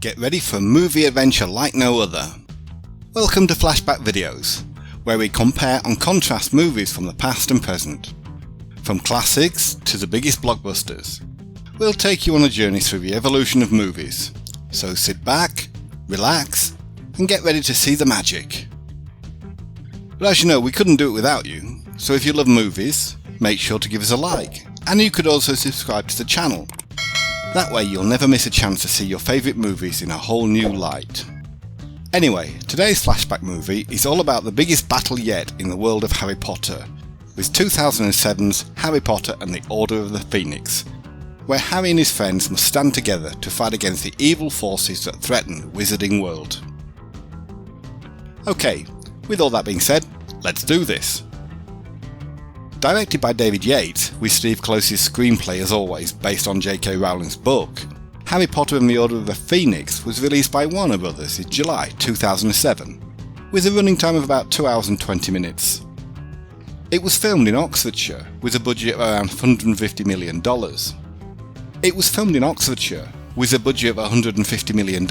Get ready for a movie adventure like no other. Welcome to Flashback Videos, where we compare and contrast movies from the past and present. From classics to the biggest blockbusters, we'll take you on a journey through the evolution of movies. So sit back, relax, and get ready to see the magic. But as you know, we couldn't do it without you, so if you love movies, make sure to give us a like, and you could also subscribe to the channel. That way you'll never miss a chance to see your favourite movies in a whole new light. Anyway, today's flashback movie is all about the biggest battle yet in the world of Harry Potter, with 2007's Harry Potter and the Order of the Phoenix, where Harry and his friends must stand together to fight against the evil forces that threaten the wizarding world. Okay, with all that being said, let's do this. Directed by David Yates, with Steve Klose's screenplay as always based on J.K. Rowling's book, Harry Potter and the Order of the Phoenix was released by Warner Bros. In July 2007, with a running time of about 2 hours and 20 minutes. It was filmed in Oxfordshire, with a budget of around $150 million. It was filmed in Oxfordshire, with a budget of $150 million,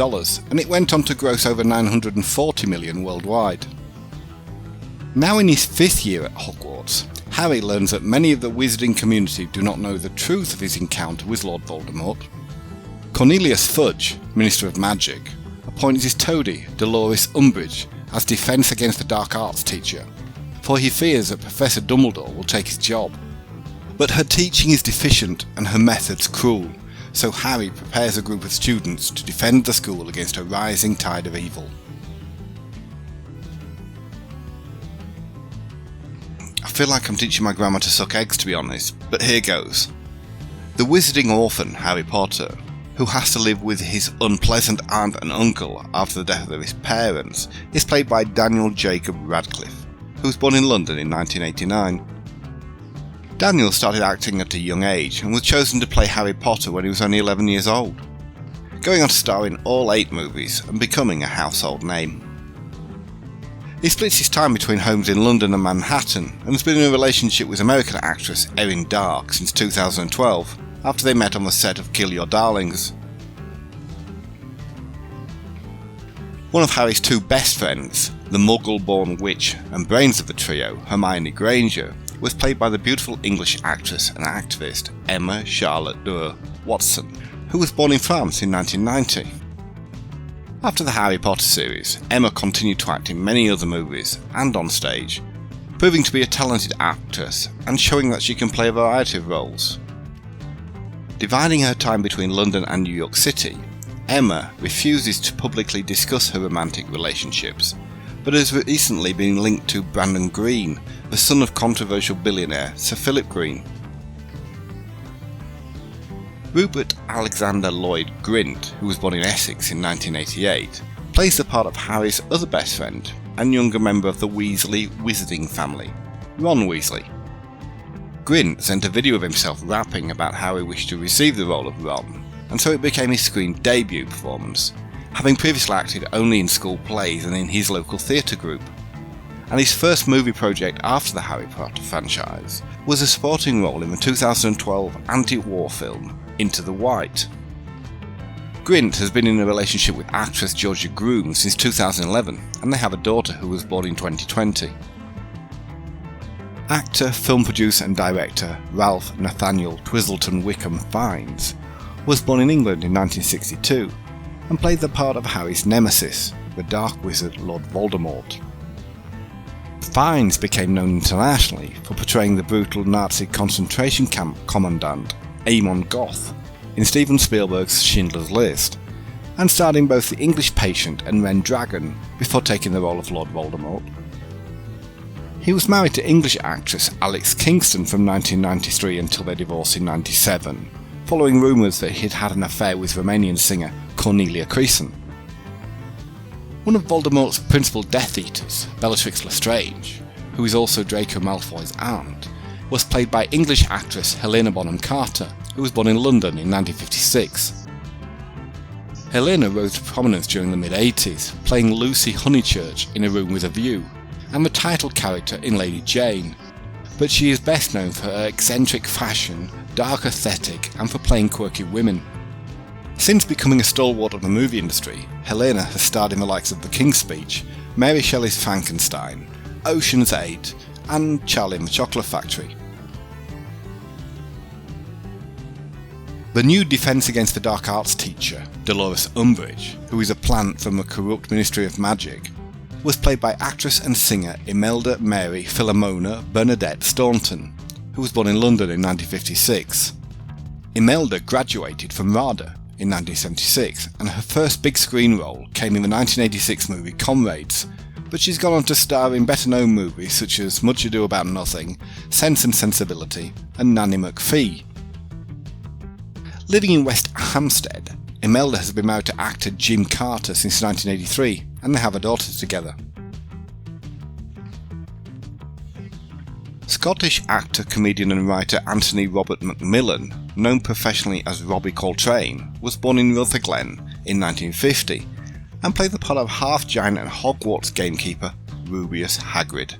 and it went on to gross over $940 million worldwide. Now in his 5th year at Hogwarts, Harry learns that many of the wizarding community do not know the truth of his encounter with Lord Voldemort. Cornelius Fudge, Minister of Magic, appoints his toady, Dolores Umbridge, as defence against the dark arts teacher, for he fears that Professor Dumbledore will take his job. But her teaching is deficient and her methods cruel, so Harry prepares a group of students to defend the school against a rising tide of evil. I feel like I'm teaching my grandma to suck eggs, to be honest, but here goes. The wizarding orphan, Harry Potter, who has to live with his unpleasant aunt and uncle after the death of his parents, is played by Daniel Jacob Radcliffe, who was born in London in 1989. Daniel started acting at a young age and was chosen to play Harry Potter when he was only 11 years old, going on to star in all 8 movies and becoming a household name. He splits his time between homes in London and Manhattan and has been in a relationship with American actress Erin Dark since 2012, after they met on the set of Kill Your Darlings. One of Harry's 2 best friends, the Muggle-born witch and brains of the trio, Hermione Granger, was played by the beautiful English actress and activist Emma Charlotte Durr Watson, who was born in France in 1990. After the Harry Potter series, Emma continued to act in many other movies and on stage, proving to be a talented actress and showing that she can play a variety of roles. Dividing her time between London and New York City, Emma refuses to publicly discuss her romantic relationships, but has recently been linked to Brandon Green, the son of controversial billionaire Sir Philip Green. Rupert Alexander Lloyd Grint, who was born in Essex in 1988, plays the part of Harry's other best friend and younger member of the Weasley wizarding family, Ron Weasley. Grint sent a video of himself rapping about how he wished to receive the role of Ron, and so it became his screen debut performance, having previously acted only in school plays and in his local theatre group. And his first movie project after the Harry Potter franchise was a supporting role in the 2012 anti-war film Into the White. Grint has been in a relationship with actress Georgia Groom since 2011, and they have a daughter who was born in 2020. Actor, film producer and director Ralph Nathaniel Twistleton Wickham Fiennes was born in England in 1962 and played the part of Harry's nemesis, the dark wizard Lord Voldemort. Fiennes became known internationally for portraying the brutal Nazi concentration camp commandant Amon Goth in Steven Spielberg's Schindler's List, and starred in both The English Patient and Ren Dragon before taking the role of Lord Voldemort. He was married to English actress Alex Kingston from 1993 until their divorce in 1997, following rumours that he'd had an affair with Romanian singer Cornelia Creason. One of Voldemort's principal Death Eaters, Bellatrix Lestrange, who is also Draco Malfoy's aunt, was played by English actress Helena Bonham Carter, who was born in London in 1956. Helena rose to prominence during the mid-80s, playing Lucy Honeychurch in A Room with a View, and the title character in Lady Jane, but she is best known for her eccentric fashion, dark aesthetic, and for playing quirky women. Since becoming a stalwart of the movie industry, Helena has starred in the likes of The King's Speech, Mary Shelley's Frankenstein, Ocean's 8, and Charlie and the Chocolate Factory. The new Defence Against the Dark Arts teacher, Dolores Umbridge, who is a plant from the corrupt Ministry of Magic, was played by actress and singer Imelda Mary Philomena Bernadette Staunton, who was born in London in 1956. Imelda graduated from RADA in 1976, and her first big screen role came in the 1986 movie Comrades, but she's gone on to star in better-known movies such as Much Ado About Nothing, Sense and Sensibility, and Nanny McPhee. Living in West Hampstead, Imelda has been married to actor Jim Carter since 1983, and they have a daughter together. Scottish actor, comedian and writer Anthony Robert Macmillan, known professionally as Robbie Coltrane, was born in Rutherglen in 1950 and played the part of half-giant and Hogwarts gamekeeper Rubeus Hagrid.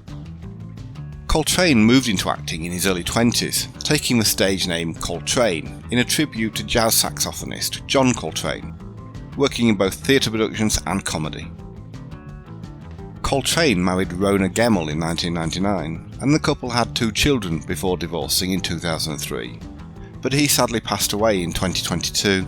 Coltrane moved into acting in his early 20s, taking the stage name Coltrane in a tribute to jazz saxophonist John Coltrane, working in both theatre productions and comedy. Coltrane married Rona Gemmell in 1999, and the couple had 2 children before divorcing in 2003, but he sadly passed away in 2022.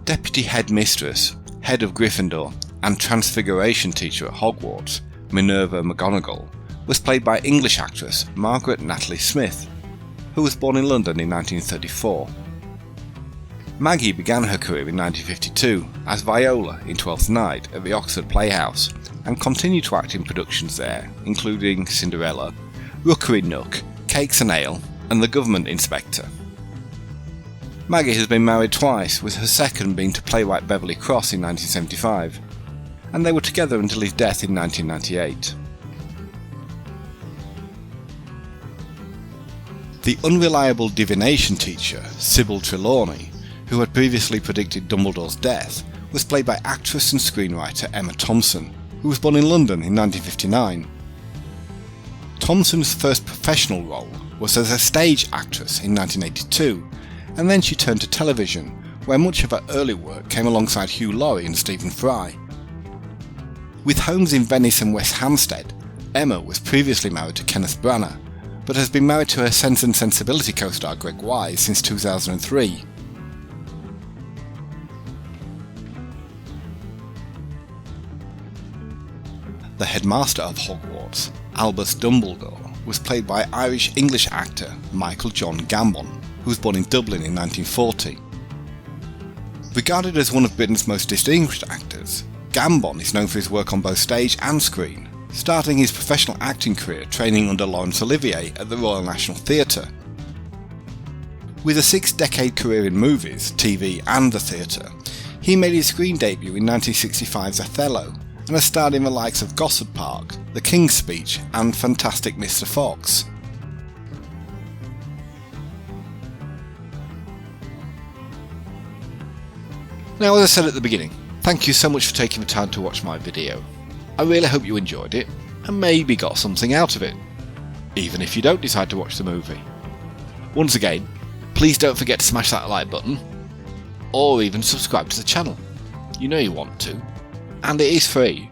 Deputy Headmistress, Head of Gryffindor, and Transfiguration teacher at Hogwarts, Minerva McGonagall, was played by English actress Margaret Natalie Smith, who was born in London in 1934. Maggie began her career in 1952 as Viola in Twelfth Night at the Oxford Playhouse, and continued to act in productions there, including Cinderella, Rookery Nook, Cakes and Ale, and The Government Inspector. Maggie has been married twice, with her second being to playwright Beverly Cross in 1975, and they were together until his death in 1998. The unreliable divination teacher, Sybil Trelawney, who had previously predicted Dumbledore's death, was played by actress and screenwriter Emma Thompson, who was born in London in 1959. Thompson's first professional role was as a stage actress in 1982, and then she turned to television, where much of her early work came alongside Hugh Laurie and Stephen Fry. With homes in Venice and West Hampstead, Emma was previously married to Kenneth Branagh, but has been married to her Sense and Sensibility co-star Greg Wise since 2003. The headmaster of Hogwarts, Albus Dumbledore, was played by Irish-English actor Michael John Gambon, who was born in Dublin in 1940. Regarded as one of Britain's most distinguished actors, Gambon is known for his work on both stage and screen, starting his professional acting career training under Laurence Olivier at the Royal National Theatre. With a 6-decade career in movies, TV and the theatre, he made his screen debut in 1965's Othello, and has starred in the likes of Gossip Park, The King's Speech and Fantastic Mr. Fox. Now, as I said at the beginning, thank you so much for taking the time to watch my video. I really hope you enjoyed it, and maybe got something out of it, even if you don't decide to watch the movie. Once again, please don't forget to smash that like button, or even subscribe to the channel. You know you want to. And it is free,